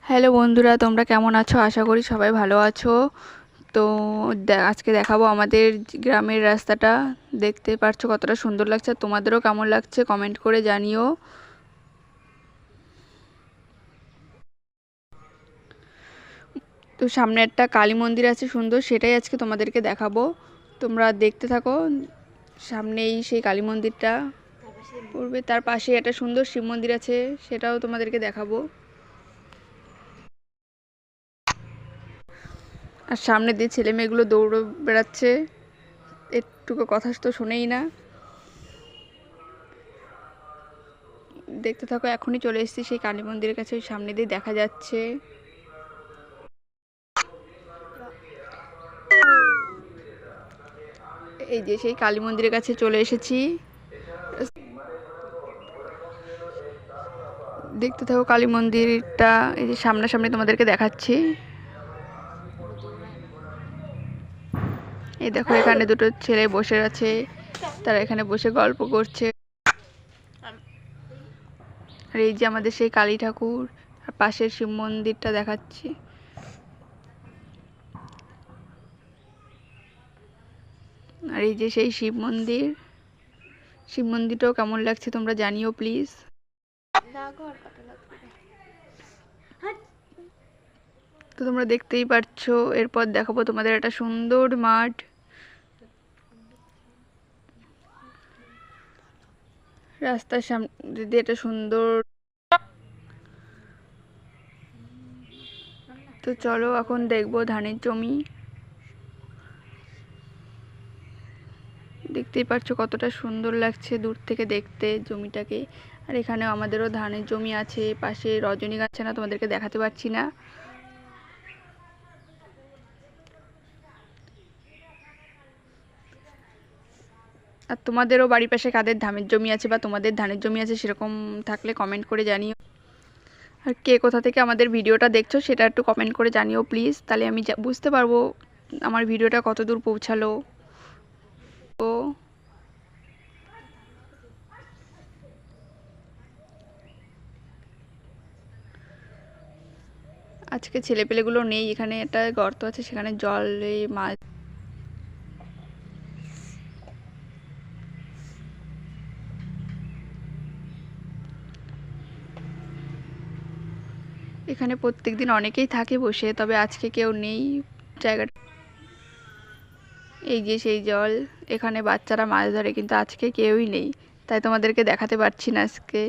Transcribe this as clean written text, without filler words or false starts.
Hello বন্ধুরা, তোমরা কেমন আছো? আশা করি সবাই ভালো আছো। তো আজকে দেখাবো আমাদের গ্রামের রাস্তাটা। দেখতে পারছো কতটা সুন্দর লাগছে, আর তোমাদেরও কেমন লাগছে কমেন্ট করে জানিও। তো সামনে একটা কালী মন্দির আছে সুন্দর, সেটাই আজকে তোমাদেরকে দেখাবো। তোমরা দেখতে থাকো। সামনেই সেই কালী মন্দিরটা পড়বে, তার পাশে একটা সুন্দর শিব মন্দির আছে, সেটাও তোমাদেরকে দেখাবো। আর সামনে দিয়ে ছেলে মেয়েগুলো দৌড়ে বেড়াচ্ছে, একটুকু কথা তো শোনেই না। দেখতে থাকো, এখনই চলে এসেছি সেই কালী মন্দিরের কাছে, ওই সামনে দিয়ে দেখা যাচ্ছে। এই যে সেই কালী মন্দিরের কাছে চলে এসেছি। দেখতে থাকো কালী মন্দিরটা, এই যে সামনাসামনি তোমাদেরকে দেখাচ্ছি। এই দেখো, এখানে দুটো ছেলে বসে আছে, তারা এখানে বসে গল্প করছে। আর এই যে আমাদের সেই কালী ঠাকুর, আর পাশের শিব মন্দিরটা দেখাচ্ছি। আর এই যে সেই শিব মন্দির, শিব মন্দিরটাও কেমন লাগছে তোমরা জানিও প্লিজ। তো তোমরা দেখতেই পারছো, এরপর দেখাবো তোমাদের একটা সুন্দর মাঠ। রাস্তার সামনে দিয়ে একটা সুন্দর। তো চলো এখন দেখবো ধানের জমি। দেখতেই পাচ্ছ কতটা সুন্দর লাগছে দূর থেকে দেখতে জমিটাকে। আর এখানে আমাদেরও ধানের জমি আছে, পাশে রজনীগন্ধা না, তোমাদেরকে দেখাতে পারছি না। আর তোমাদেরও বাড়ির পাশে কাদের ধানের জমি আছে বা তোমাদের ধানের জমি আছে সেরকম থাকলে কমেন্ট করে জানিও। আর কে কোথা থেকে আমাদের ভিডিওটা দেখছো সেটা একটু কমেন্ট করে জানিও প্লিজ, তাহলে আমি বুঝতে পারবো আমার ভিডিওটা কত দূর পৌঁছালো। তো আজকে ছেলেপেলেগুলো নেই, এখানে একটা গর্ত আছে, সেখানে জলে মাছ। এখানে প্রত্যেকদিন অনেকেই থাকে বসে, তবে আজকে কেউ নেই জায়গাটা। এই যে সেই জল, এখানে বাচ্চারা মাছ ধরে, কিন্তু আজকে কেউই নেই, তাই তোমাদেরকে দেখাতে পারছি না আজকে।